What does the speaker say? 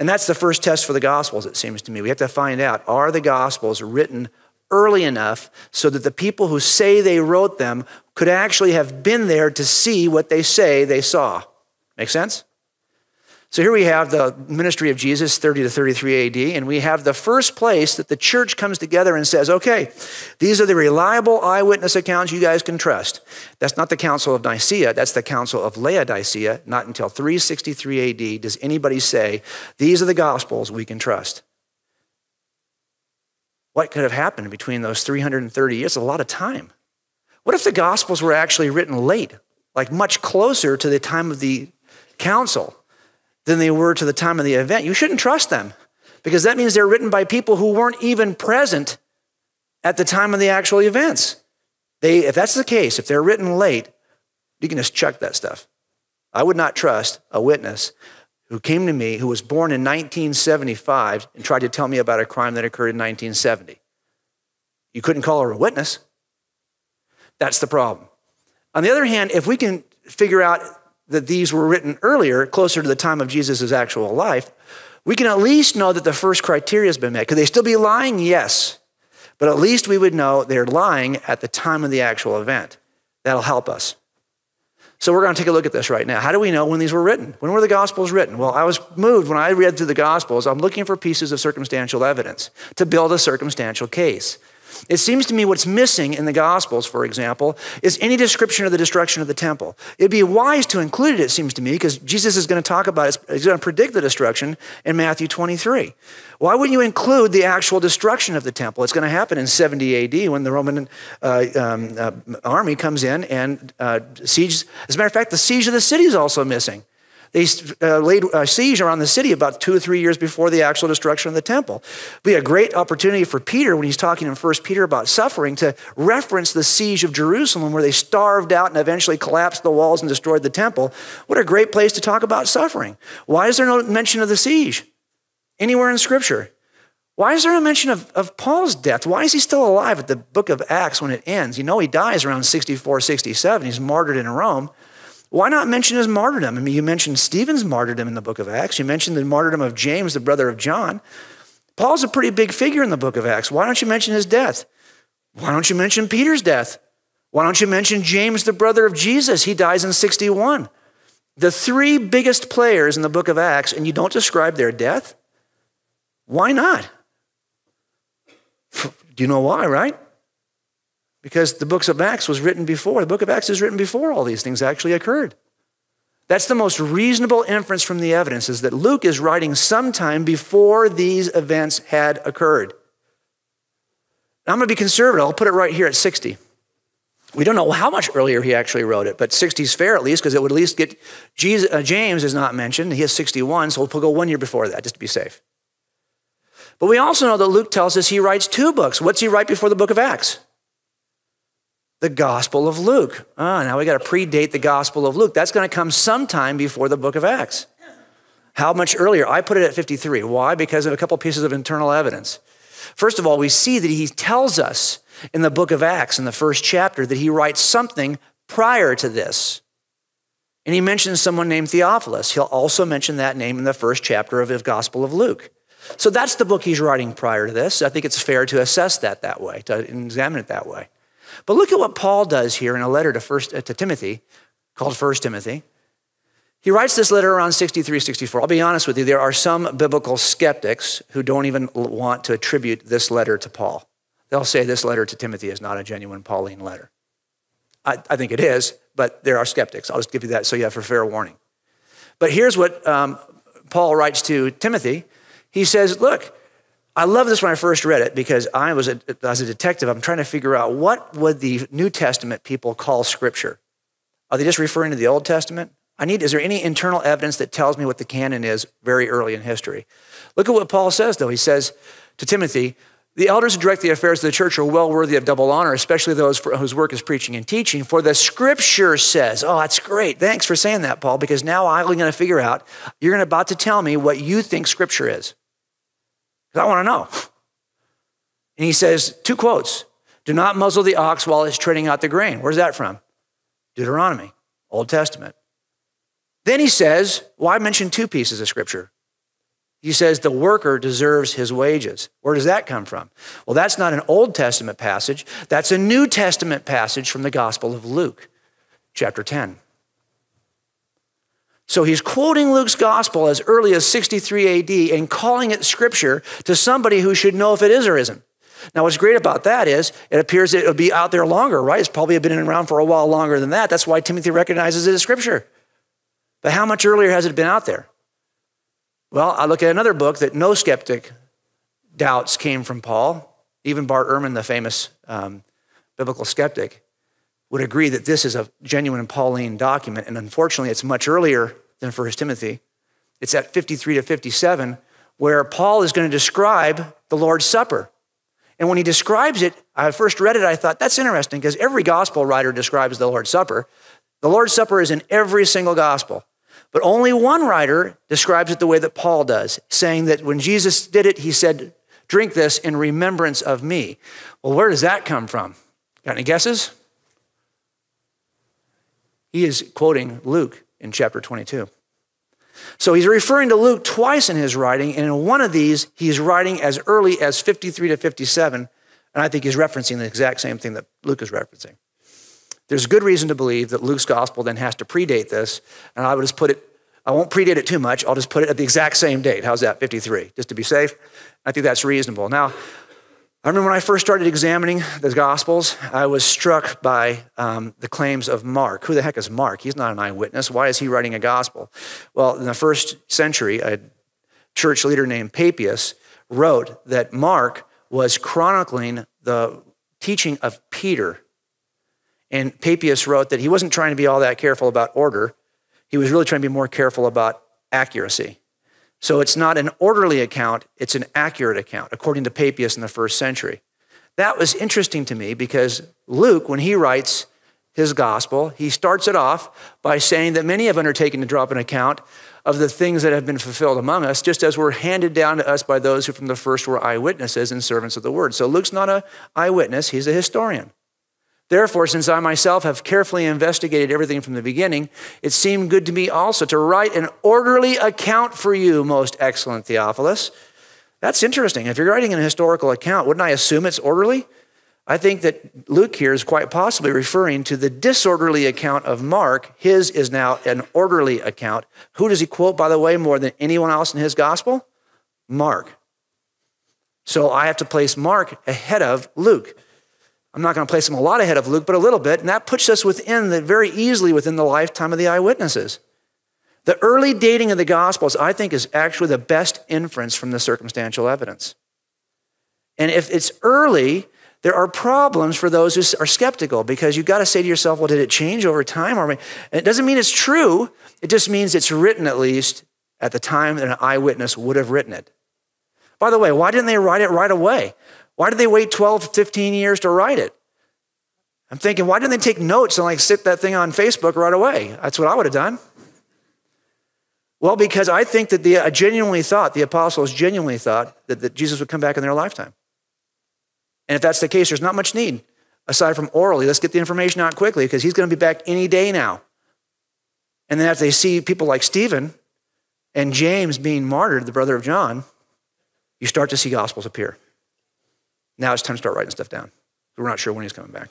And that's the first test for the Gospels, it seems to me. We have to find out, are the Gospels written early enough so that the people who say they wrote them could actually have been there to see what they say they saw? Make sense? So here we have the ministry of Jesus, 30 to 33 AD, and we have the first place that the church comes together and says, okay, these are the reliable eyewitness accounts you guys can trust. That's not the Council of Nicaea, that's the Council of Laodicea. Not until 363 AD does anybody say, these are the Gospels we can trust. What could have happened between those 330 years? A lot of time. What if the Gospels were actually written late, like much closer to the time of the council than they were to the time of the event? You shouldn't trust them, because that means they're written by people who weren't even present at the time of the actual events. If that's the case, if they're written late, you can just chuck that stuff. I would not trust a witness who came to me who was born in 1975 and tried to tell me about a crime that occurred in 1970. You couldn't call her a witness. That's the problem. On the other hand, if we can figure out that these were written earlier, closer to the time of Jesus' actual life, we can at least know that the first criteria has been met. Could they still be lying? Yes. But at least we would know they're lying at the time of the actual event. That'll help us. So we're going to take a look at this right now. How do we know when these were written? When were the Gospels written? Well, I was moved when I read through the Gospels. I'm looking for pieces of circumstantial evidence to build a circumstantial case. It seems to me what's missing in the Gospels, for example, is any description of the destruction of the temple. It'd be wise to include it seems to me, because Jesus is going to talk about it, he's going to predict the destruction in Matthew 23. Why wouldn't you include the actual destruction of the temple? It's going to happen in 70 AD when the Roman army comes in and sieges. As a matter of fact, the siege of the city is also missing. They laid a siege around the city about 2 or 3 years before the actual destruction of the temple. It'd be a great opportunity for Peter, when he's talking in 1 Peter about suffering, to reference the siege of Jerusalem, where they starved out and eventually collapsed the walls and destroyed the temple. What a great place to talk about suffering. Why is there no mention of the siege anywhere in Scripture? Why is there no mention of Paul's death? Why is he still alive at the book of Acts when it ends? You know he dies around 64, 67. He's martyred in Rome. Why not mention his martyrdom? I mean, you mentioned Stephen's martyrdom in the book of Acts. You mentioned the martyrdom of James, the brother of John. Paul's a pretty big figure in the book of Acts. Why don't you mention his death? Why don't you mention Peter's death? Why don't you mention James, the brother of Jesus? He dies in 61. The 3 biggest players in the book of Acts, and you don't describe their death? Why not? Do you know why, right? Because the book of Acts was written before. The book of Acts is written before all these things actually occurred. That's the most reasonable inference from the evidence, is that Luke is writing sometime before these events had occurred. Now, I'm going to be conservative. I'll put it right here at 60. We don't know how much earlier he actually wrote it, but 60 is fair at least, because it would at least get James is not mentioned. He has 61, so we'll go 1 year before that just to be safe. But we also know that Luke tells us he writes 2 books. What's he write before the book of Acts? The Gospel of Luke. Now we got to predate the Gospel of Luke. That's going to come sometime before the book of Acts. How much earlier? I put it at 53. Why? Because of a couple pieces of internal evidence. First of all, we see that he tells us in the book of Acts, in the first chapter, that he writes something prior to this. And he mentions someone named Theophilus. He'll also mention that name in the first chapter of the Gospel of Luke. So that's the book he's writing prior to this. I think it's fair to assess that way, to examine it that way. But look at what Paul does here in a letter to Timothy, called 1 Timothy. He writes this letter around 63, 64. I'll be honest with you, there are some biblical skeptics who don't even want to attribute this letter to Paul. They'll say this letter to Timothy is not a genuine Pauline letter. I think it is, but there are skeptics. I'll just give you that so you have for fair warning. But here's what Paul writes to Timothy. He says, look, I love this when I first read it, because as a detective, I'm trying to figure out what would the New Testament people call Scripture. Are they just referring to the Old Testament? Is there any internal evidence that tells me what the canon is very early in history? Look at what Paul says, though. He says to Timothy, the elders who direct the affairs of the church are well worthy of double honor, especially those whose work is preaching and teaching. For the Scripture says, oh, that's great. Thanks for saying that, Paul, because now I'm going to figure out, you're about to tell me what you think Scripture is. Because I want to know. And he says, 2 quotes. Do not muzzle the ox while it's treading out the grain. Where's that from? Deuteronomy, Old Testament. Then he says, well, I mentioned 2 pieces of Scripture. he says the worker deserves his wages. Where does that come from? Well, that's not an Old Testament passage. That's a New Testament passage from the Gospel of Luke, chapter 10. So he's quoting Luke's gospel as early as 63 AD and calling it scripture to somebody who should know if it is or isn't. Now, what's great about that is it appears that it'll be out there longer, right? It's probably been around for a while longer than that. That's why Timothy recognizes it as scripture. But how much earlier has it been out there? Well, I look at another book that no skeptic doubts came from Paul. Even Bart Ehrman, the famous biblical skeptic, would agree that this is a genuine Pauline document. And unfortunately, it's much earlier than 1 Timothy. It's at 53 to 57, where Paul is going to describe the Lord's Supper. And when he describes it, I first read it, I thought, that's interesting, because every gospel writer describes the Lord's Supper. The Lord's Supper is in every single gospel. But only one writer describes it the way that Paul does, saying that when Jesus did it, he said, drink this in remembrance of me. Well, where does that come from? Got any guesses? He is quoting Luke in chapter 22. So he's referring to Luke twice in his writing, and in one of these, he's writing as early as 53 to 57, and I think he's referencing the exact same thing that Luke is referencing. There's good reason to believe that Luke's gospel then has to predate this, and I would just put it, I won't predate it too much, I'll just put it at the exact same date. How's that, 53? Just to be safe, I think that's reasonable. Now, I remember when I first started examining the Gospels, I was struck by the claims of Mark. Who the heck is Mark? He's not an eyewitness. Why is he writing a gospel? Well, in the first century, a church leader named Papias wrote that Mark was chronicling the teaching of Peter. And Papias wrote that he wasn't trying to be all that careful about order. He was really trying to be more careful about accuracy. So it's not an orderly account, it's an accurate account, according to Papias in the first century. That was interesting to me because Luke, when he writes his gospel, he starts it off by saying that many have undertaken to drop an account of the things that have been fulfilled among us, just as were handed down to us by those who from the first were eyewitnesses and servants of the word. So Luke's not an eyewitness, he's a historian. Therefore, since I myself have carefully investigated everything from the beginning, it seemed good to me also to write an orderly account for you, most excellent Theophilus. That's interesting. If you're writing an historical account, wouldn't I assume it's orderly? I think that Luke here is quite possibly referring to the disorderly account of Mark. His is now an orderly account. Who does he quote, by the way, more than anyone else in his gospel? Mark. So I have to place Mark ahead of Luke. I'm not going to place him a lot ahead of Luke, but a little bit, and that puts us very easily within the lifetime of the eyewitnesses. The early dating of the Gospels, I think, is actually the best inference from the circumstantial evidence. And if it's early, there are problems for those who are skeptical, because you've got to say to yourself, well, did it change over time? And it doesn't mean it's true. It just means it's written at least at the time that an eyewitness would have written it. By the way, why didn't they write it right away? Why did they wait 12, 15 years to write it? I'm thinking, why didn't they take notes and stick that thing on Facebook right away? That's what I would have done. Well, because I think that the apostles genuinely thought that Jesus would come back in their lifetime. And if that's the case, there's not much need, aside from orally. Let's get the information out quickly, because he's going to be back any day now. And then after they see people like Stephen and James being martyred, the brother of John, you start to see gospels appear. Now it's time to start writing stuff down. We're not sure when he's coming back.